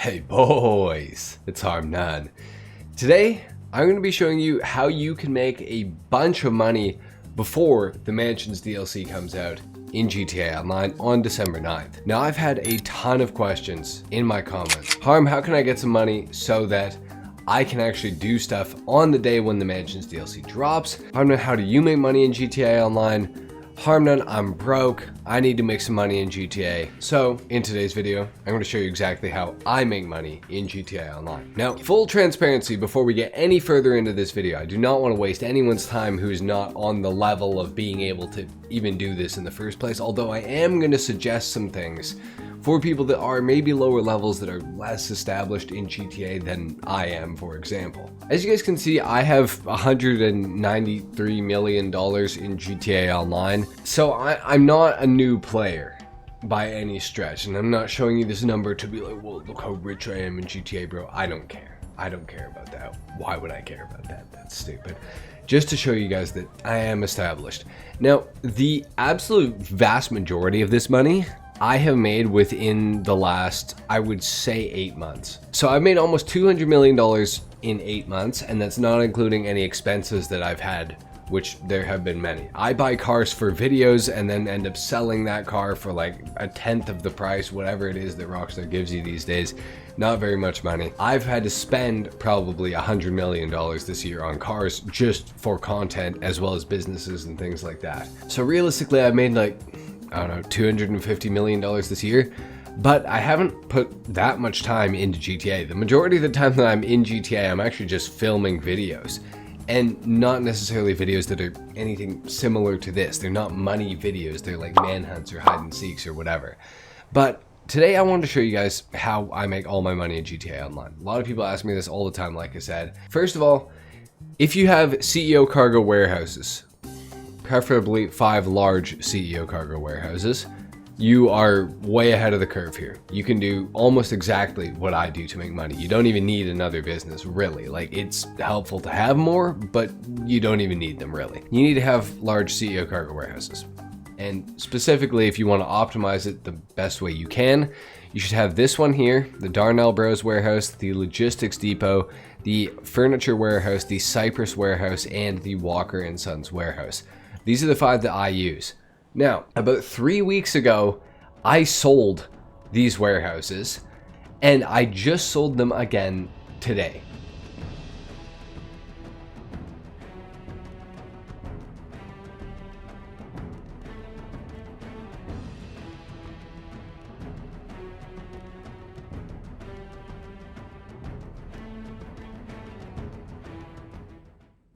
Hey boys, it's Harm9. Today, I'm going to be showing you how you can make a bunch of money before the Mansions DLC comes out in GTA Online on December 9th. Now, I've had a ton of questions in my comments. Harm, how can I get some money so that I can actually do stuff on the day when the Mansions DLC drops? Harm9, how do you make money in GTA Online? Harm9, I'm broke. I need to make some money in GTA. So in today's video, I'm going to show you exactly how I make money in GTA Online. Now, full transparency before we get any further into this video, I do not want to waste anyone's time who's not on the level of being able to even do this in the first place, although I am going to suggest some things for people that are maybe lower levels that are less established in GTA than I am, for example. As you guys can see, I have $193 million in GTA Online, so I'm not a new player by any stretch, and I'm not showing you this number to be like, well, look how rich I am in GTA, bro. I don't care. I don't care about that. Why would I care about that? That's stupid. Just to show you guys that I am established. Now, the absolute vast majority of this money I have made within the last, I would say, 8 months. So I've made almost $200 million in 8 months, and that's not including any expenses that I've had, which there have been many. I buy cars for videos and then end up selling that car for like a tenth of the price, whatever it is that Rockstar gives you these days. Not very much money. I've had to spend probably $100 million this year on cars just for content, as well as businesses and things like that. So realistically, I've made like, I don't know, $250 million this year, but I haven't put that much time into GTA. The majority of the time that I'm in GTA, I'm actually just filming videos, and not necessarily videos that are anything similar to this. They're not money videos. They're like manhunts or hide and seeks or whatever. But today I wanted to show you guys how I make all my money in GTA Online. A lot of people ask me this all the time, like I said. First of all, if you have CEO cargo warehouses, preferably 5 large CEO cargo warehouses, you are way ahead of the curve here. You can do almost exactly what I do to make money. You don't even need another business, really. Like, it's helpful to have more, but you don't even need them, really. You need to have large CEO cargo warehouses. And specifically, if you want to optimize it the best way you can, you should have this one here, the Darnell Bros warehouse, the Logistics Depot, the Furniture Warehouse, the Cypress Warehouse, and the Walker & Sons warehouse. These are the 5 that I use. Now, about 3 weeks ago, I sold these warehouses, and I just sold them again today.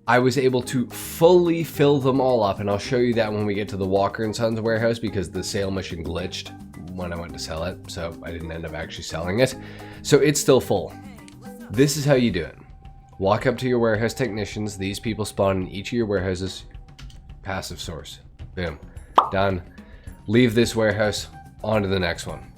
I was able to fully fill them all up, and I'll show you that when we get to the Walker & Sons warehouse, because the sale mission glitched when I went to sell it, so I didn't end up actually selling it. So it's still full. This is how you do it. Walk up to your warehouse technicians. These people spawn in each of your warehouses. Passive source. Boom. Done. Leave this warehouse, on to the next one.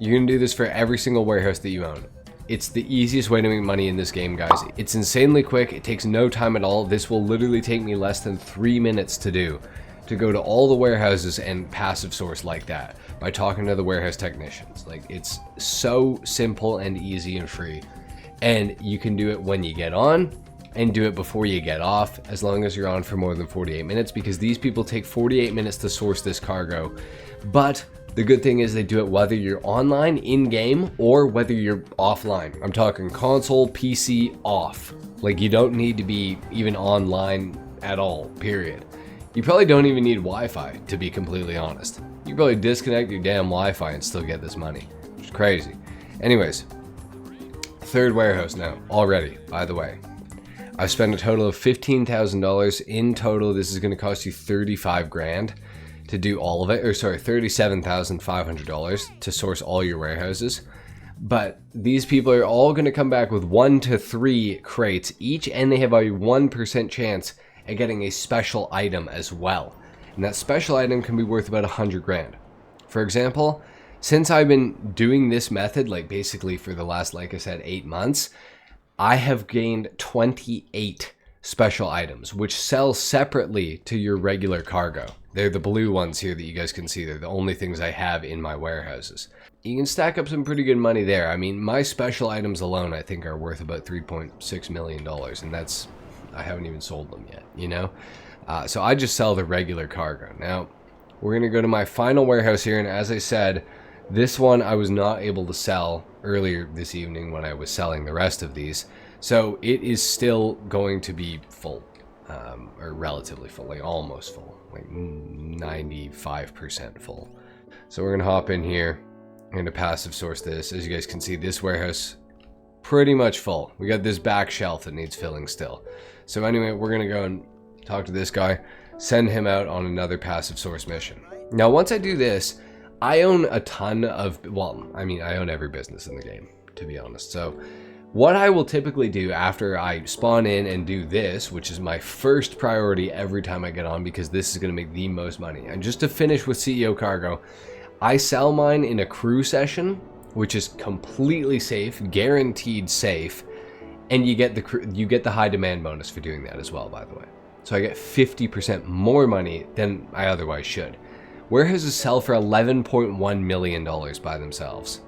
You're going to do this for every single warehouse that you own. It's the easiest way to make money in this game, guys. It's insanely quick. It takes no time at all. This will literally take me less than 3 minutes to do, to go to all the warehouses and passive source like that by talking to the warehouse technicians. Like, it's so simple and easy and free. And you can do it when you get on and do it before you get off, as long as you're on for more than 48 minutes, because these people take 48 minutes to source this cargo. But the good thing is they do it whether you're online, in-game, or whether you're offline. I'm talking console, PC, off. Like, you don't need to be even online at all, period. You probably don't even need Wi-Fi, to be completely honest. You probably disconnect your damn Wi-Fi and still get this money, which is crazy. Anyways, 3rd warehouse now, already, by the way. I've spent a total of $15,000 in total. This is going to cost you 35 grand. To do all of it, or sorry, $37,500 to source all your warehouses. But these people are all going to come back with 1 to 3 crates each, and they have a 1% chance at getting a special item as well. And that special item can be worth about 100 grand. For example, since I've been doing this method, like basically for the last, like I said, 8 months, I have gained 28 special items, which sell separately to your regular cargo. They're the blue ones here that you guys can see. They're the only things I have in my warehouses. you can stack up some pretty good money there. I mean, my special items alone, I think, are worth about $3.6 million, and that's, I haven't even sold them yet, you know? So I just sell the regular cargo. Now, we're gonna go to my final warehouse here, and as I said, this one I was not able to sell earlier this evening when I was selling the rest of these. So it is still going to be full, or relatively full, like almost full, like 95% full. So we're gonna hop in here. I'm gonna passive source this. As you guys can see, this warehouse pretty much full. We got this back shelf that needs filling still. So anyway, we're gonna go and talk to this guy, send him out on another passive source mission. Now, once I do this, I own a ton of, well, I mean, I own every business in the game, to be honest. So what I will typically do after I spawn in and do this, which is my first priority every time I get on, because this is going to make the most money. And just to finish with CEO Cargo, I sell mine in a crew session, which is completely safe, guaranteed safe, and you get the high demand bonus for doing that as well, by the way. So I get 50% more money than I otherwise should. Warehouses sell for $11.1 million by themselves.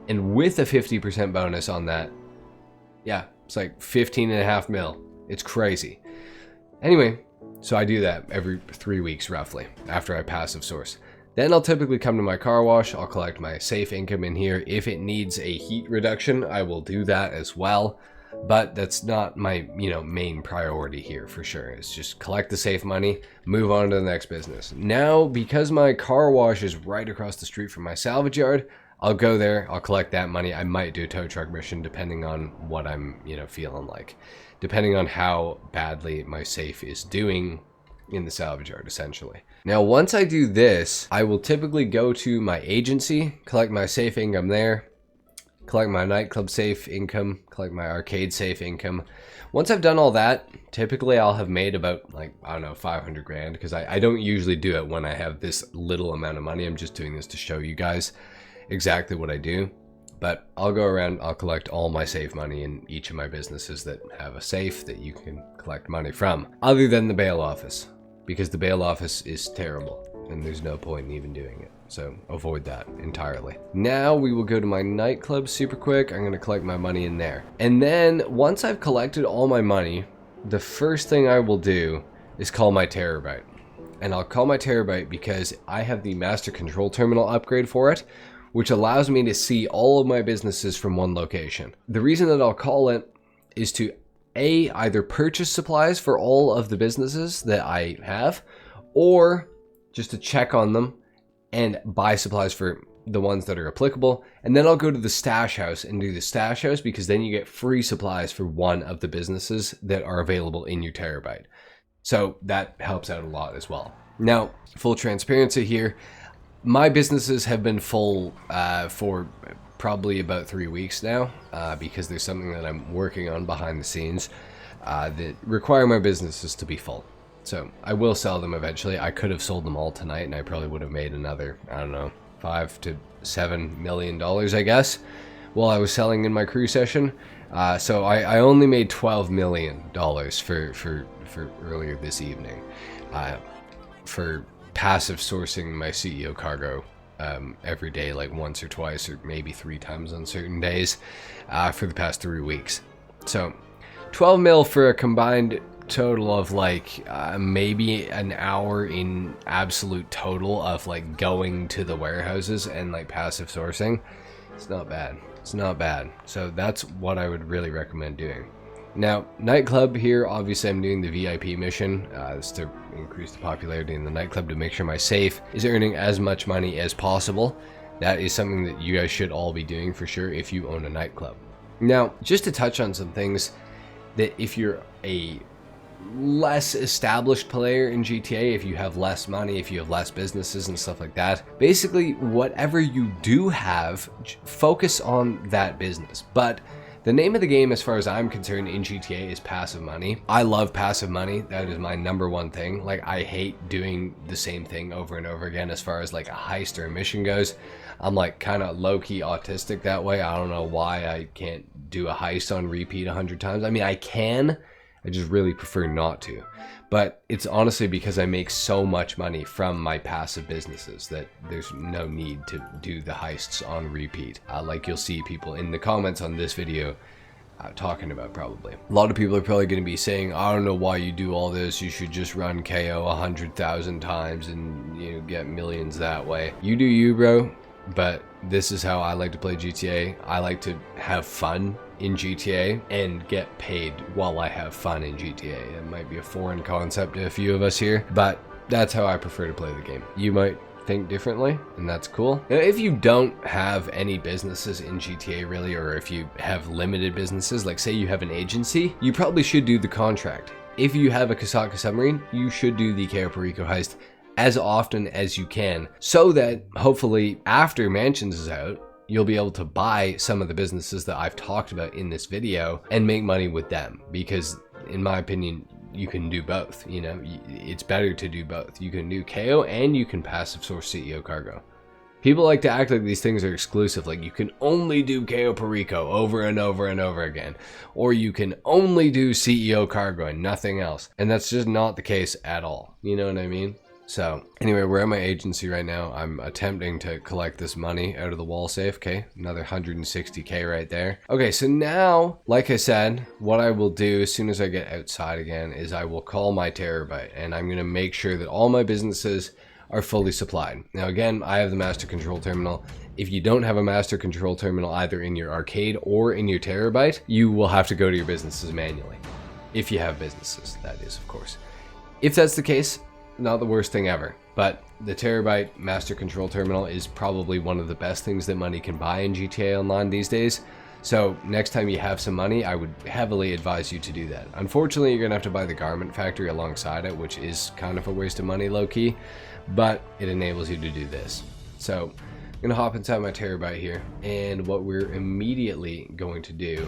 And with a 50% bonus on that, yeah, it's like 15.5 mil. It's crazy. Anyway, so I do that every 3 weeks roughly after I passive source. Then I'll typically come to my car wash. I'll collect my safe income in here. If it needs a heat reduction, I will do that as well. But that's not my, main priority here for sure. It's just collect the safe money, move on to the next business. Now, because my car wash is right across the street from my salvage yard, I'll go there, I'll collect that money. I might do a tow truck mission depending on what I'm, feeling like. Depending on how badly my safe is doing in the salvage yard, essentially. Now, once I do this, I will typically go to my agency, collect my safe income there, collect my nightclub safe income, collect my arcade safe income. Once I've done all that, typically I'll have made about, like, I don't know, 500 grand, because I don't usually do it when I have this little amount of money. I'm just doing this to show you guys exactly what I do. But I'll go around, I'll collect all my safe money in each of my businesses that have a safe that you can collect money from, other than the bail office, because the bail office is terrible and there's no point in even doing it. So avoid that entirely. Now we will go to my nightclub super quick. I'm going to collect my money in there. And then once I've collected all my money, the first thing I will do is call my terabyte. And I'll call my terabyte because I have the master control terminal upgrade for it, which allows me to see all of my businesses from one location. The reason that I'll call it is to either purchase supplies for all of the businesses that I have, or just to check on them and buy supplies for the ones that are applicable. And then I'll go to the stash house and do the stash house, because then you get free supplies for one of the businesses that are available in your terabyte. So that helps out a lot as well. Now, full transparency here, my businesses have been full for probably about 3 weeks now, because there's something that I'm working on behind the scenes that require my businesses to be full. So I will sell them eventually. I could have sold them all tonight and I probably would have made another, I don't know, $5 to $7 million, I guess, while I was selling in my crew session. So I only made $12 million for earlier this evening for passive sourcing my CEO Cargo every day, like once or twice or maybe 3 times on certain days for the past 3 weeks. So 12 mil for a combined total of like maybe an hour in absolute total of like going to the warehouses and like passive sourcing. It's not bad. It's not bad. So that's what I would really recommend doing. Now, nightclub here, obviously I'm doing the VIP mission. This to increase the popularity in the nightclub, to make sure my safe is earning as much money as possible. That is something that you guys should all be doing for sure if you own a nightclub. Now, just to touch on some things that if you're a less established player in GTA, if you have less money, if you have less businesses and stuff like that, basically whatever you do have, focus on that business. But the name of the game, as far as I'm concerned, in GTA is passive money. I love passive money. That is my #1 thing. Like, I hate doing the same thing over and over again as far as like a heist or a mission goes. I'm like kind of low-key autistic that way. I don't know why I can't do a heist on repeat 100 times. I mean, I I just really prefer not to. But it's honestly because I make so much money from my passive businesses that there's no need to do the heists on repeat. Like you'll see people in the comments on this video talking about probably. A lot of people are probably going to be saying, I don't know why you do all this. You should just run KO 100,000 times and get millions that way. You do you, bro. But this is how I like to play GTA. I like to have fun in GTA and get paid while I have fun in GTA. It might be a foreign concept to a few of us here, but that's how I prefer to play the game. You might think differently, and that's cool. Now, if you don't have any businesses in GTA really, or if you have limited businesses, like say you have an agency, you probably should do the contract. If you have a Kasaka submarine, you should do the Cayo Perico heist as often as you can, so that hopefully after Mansions is out, you'll be able to buy some of the businesses that I've talked about in this video and make money with them. Because in my opinion, you can do both. It's better to do both. You can do KO and you can passive source CEO cargo. People like to act like these things are exclusive, like you can only do Cayo Perico over and over and over again, or you can only do CEO cargo and nothing else. And that's just not the case at all. You know what I mean? So anyway, we're at my agency right now. I'm attempting to collect this money out of the wall safe. Okay, another 160K right there. Okay, so now, like I said, what I will do as soon as I get outside again is I will call my terabyte, and I'm gonna make sure that all my businesses are fully supplied. Now again, I have the master control terminal. If you don't have a master control terminal either in your arcade or in your terabyte, you will have to go to your businesses manually. If you have businesses, that is, of course. If that's the case, not the worst thing ever, but the terabyte master control terminal is probably one of the best things that money can buy in GTA Online these days. So next time you have some money, I would heavily advise you to do that. Unfortunately, you're gonna have to buy the garment factory alongside it, which is kind of a waste of money low-key, but it enables you to do this. So I'm gonna hop inside my terabyte here, and what we're immediately going to do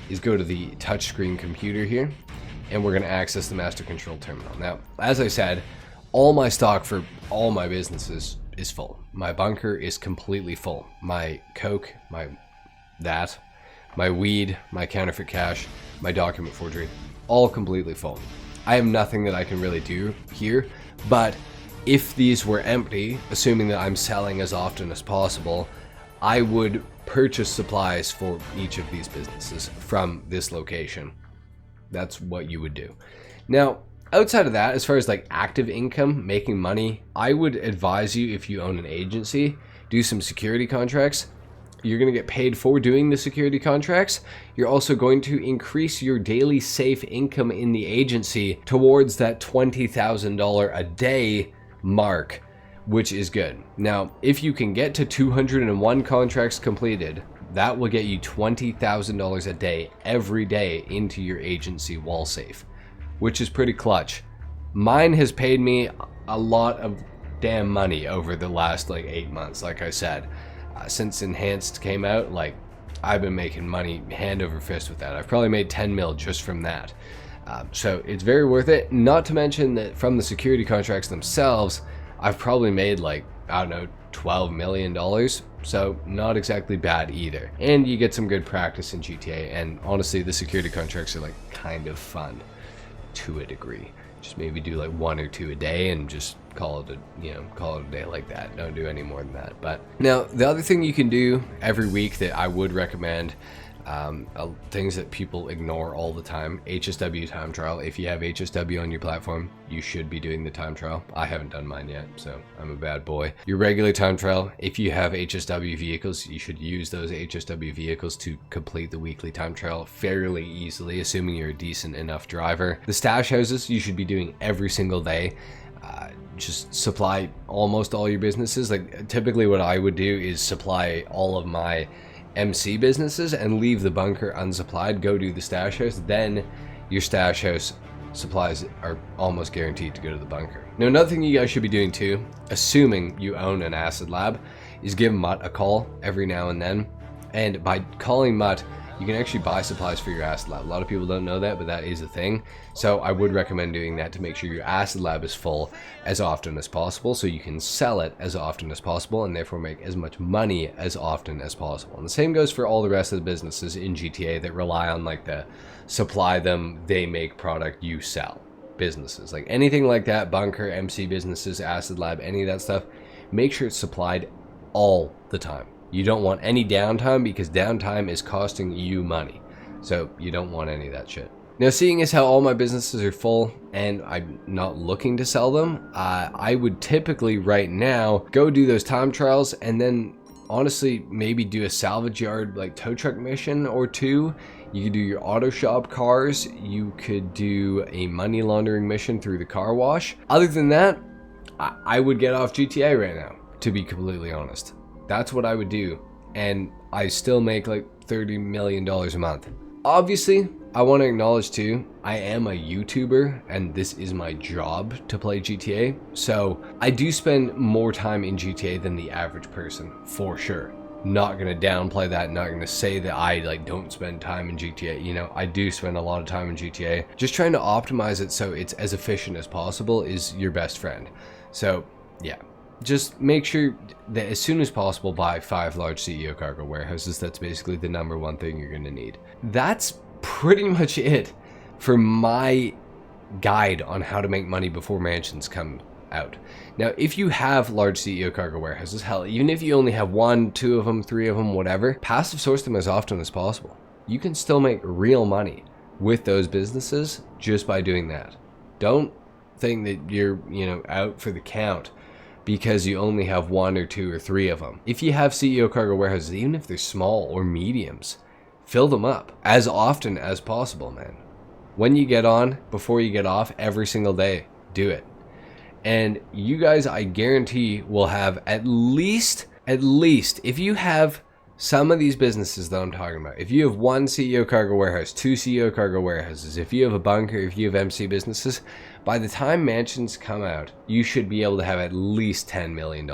is go to the touchscreen computer here, and we're gonna access the master control terminal. Now, as I said, all my stock for all my businesses is full. My bunker is completely full. My coke, my weed, my counterfeit cash, my document forgery, all completely full. I have nothing that I can really do here, but if these were empty, assuming that I'm selling as often as possible, I would purchase supplies for each of these businesses from this location. That's what you would do. Now, outside of that, as far as like active income, making money, I would advise you, if you own an agency, do some security contracts. You're going to get paid for doing the security contracts. You're also going to increase your daily safe income in the agency towards that $20,000 a day mark, which is good. Now, if you can get to 201 contracts completed, that will get you $20,000 a day every day into your agency wall safe, which is pretty clutch. Mine has paid me a lot of damn money over the last like 8 months. Like I said, since Enhanced came out, like I've been making money hand over fist with that. I've probably made 10 mil just from that. So it's very worth it. Not to mention that from the security contracts themselves, I've probably made like, I don't know, $12 million. So not exactly bad either. And you get some good practice in GTA. And honestly, the security contracts are like kind of fun to a degree. Just maybe do like 1 or 2 a day and just call it a day like that. Don't do any more than that. But now the other thing you can do every week that I would recommend, things that people ignore all the time, HSW time trial. If you have HSW on your platform, you should be doing the time trial. I haven't done mine yet, so I'm a bad boy. Your regular time trial, if you have HSW vehicles, you should use those HSW vehicles to complete the weekly time trial fairly easily, assuming you're a decent enough driver. The stash houses, you should be doing every single day. Just supply almost all your businesses. Like typically what I would do is supply all of my MC businesses and leave the bunker unsupplied, go do the stash house, then your stash house supplies are almost guaranteed to go to the bunker. Now another thing you guys should be doing too, assuming you own an acid lab, is give Mutt a call every now and then. And by calling Mutt, You can actually buy supplies for your acid lab. A lot of people don't know that, but that is a thing. So I would recommend doing that to make sure your acid lab is full as often as possible, so you can sell it as often as possible and therefore make as much money as often as possible. And the same goes for all the rest of the businesses in GTA that rely on like the supply them, they make product, you sell businesses. Like anything like that, bunker, MC businesses, acid lab, any of that stuff, make sure it's supplied all the time. You don't want any downtime, because downtime is costing you money. So you don't want any of that shit. Now, seeing as how all my businesses are full and I'm not looking to sell them, I would typically right now go do those time trials and then honestly maybe do a salvage yard like tow truck mission or two. You could do your auto shop cars. You could do a money laundering mission through the car wash. Other than that, I would get off GTA right now, to be completely honest. That's what I would do, and I still make like $30 million a month. Obviously, I want to acknowledge too, I am a YouTuber, and this is my job to play GTA, so I do spend more time in GTA than the average person, for sure. Not gonna downplay that, not gonna say that I like don't spend time in GTA. You know, I do spend a lot of time in GTA. Just trying to optimize it so it's as efficient as possible is your best friend. So, yeah. Just make sure that as soon as possible buy 5 large CEO cargo warehouses. That's basically the #1 thing you're going to need. That's pretty much it for my guide on how to make money before mansions come out. Now, if you have large CEO cargo warehouses, hell, even if you only have 1, 2 of them, 3 of them, whatever, passive source them as often as possible. You can still make real money with those businesses just by doing that. Don't think that you're, out for the count because you only have 1 or 2 or 3 of them. If you have CEO cargo warehouses, even if they're small or mediums, fill them up as often as possible, man. When you get on, before you get off, every single day, do it. And you guys, I guarantee, will have at least, if you have some of these businesses that I'm talking about, if you have 1 CEO cargo warehouse, 2 CEO cargo warehouses, if you have a bunker, if you have MC businesses, by the time mansions come out, you should be able to have at least $10 million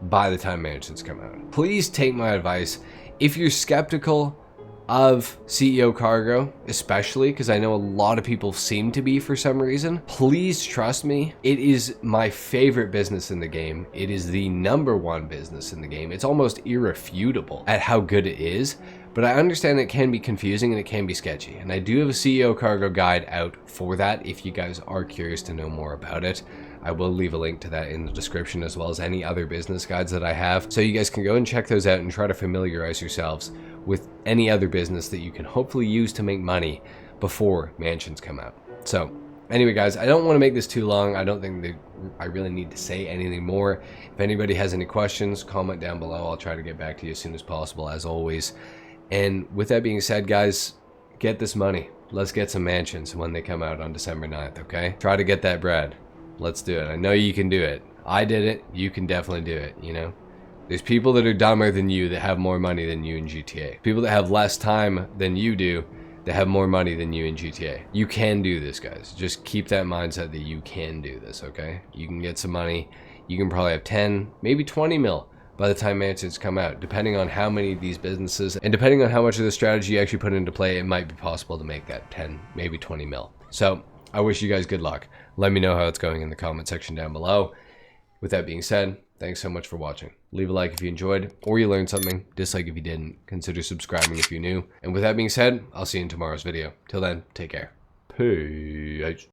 by the time mansions come out. Please take my advice. If you're skeptical of CEO cargo, especially because I know a lot of people seem to be for some reason, please trust me. It is my favorite business in the game. It is the #1 business in the game. It's almost irrefutable at how good it is, but I understand it can be confusing and it can be sketchy. And I do have a CEO cargo guide out for that if you guys are curious to know more about it. I will leave a link to that in the description, as well as any other business guides that I have. So you guys can go and check those out and try to familiarize yourselves with any other business that you can hopefully use to make money before mansions come out. So anyway, guys, I don't want to make this too long. I don't think that I really need to say anything more. If anybody has any questions, comment down below. I'll try to get back to you as soon as possible, as always. And with that being said, guys, get this money. Let's get some mansions when they come out on December 9th, okay? Try to get that bread. Let's do it. I know you can do it. I did it. You can definitely do it, There's people that are dumber than you that have more money than you in GTA. People that have less time than you do that have more money than you in GTA. You can do this, guys. Just keep that mindset that you can do this, okay? You can get some money. You can probably have 10, maybe 20 mil by the time mansions come out, depending on how many of these businesses and depending on how much of the strategy you actually put into play. It might be possible to make that 10, maybe 20 mil. So I wish you guys good luck. Let me know how it's going in the comment section down below. With that being said, thanks so much for watching. Leave a like if you enjoyed or you learned something. Dislike if you didn't. Consider subscribing if you're new. And with that being said, I'll see you in tomorrow's video. Till then, take care. Peace.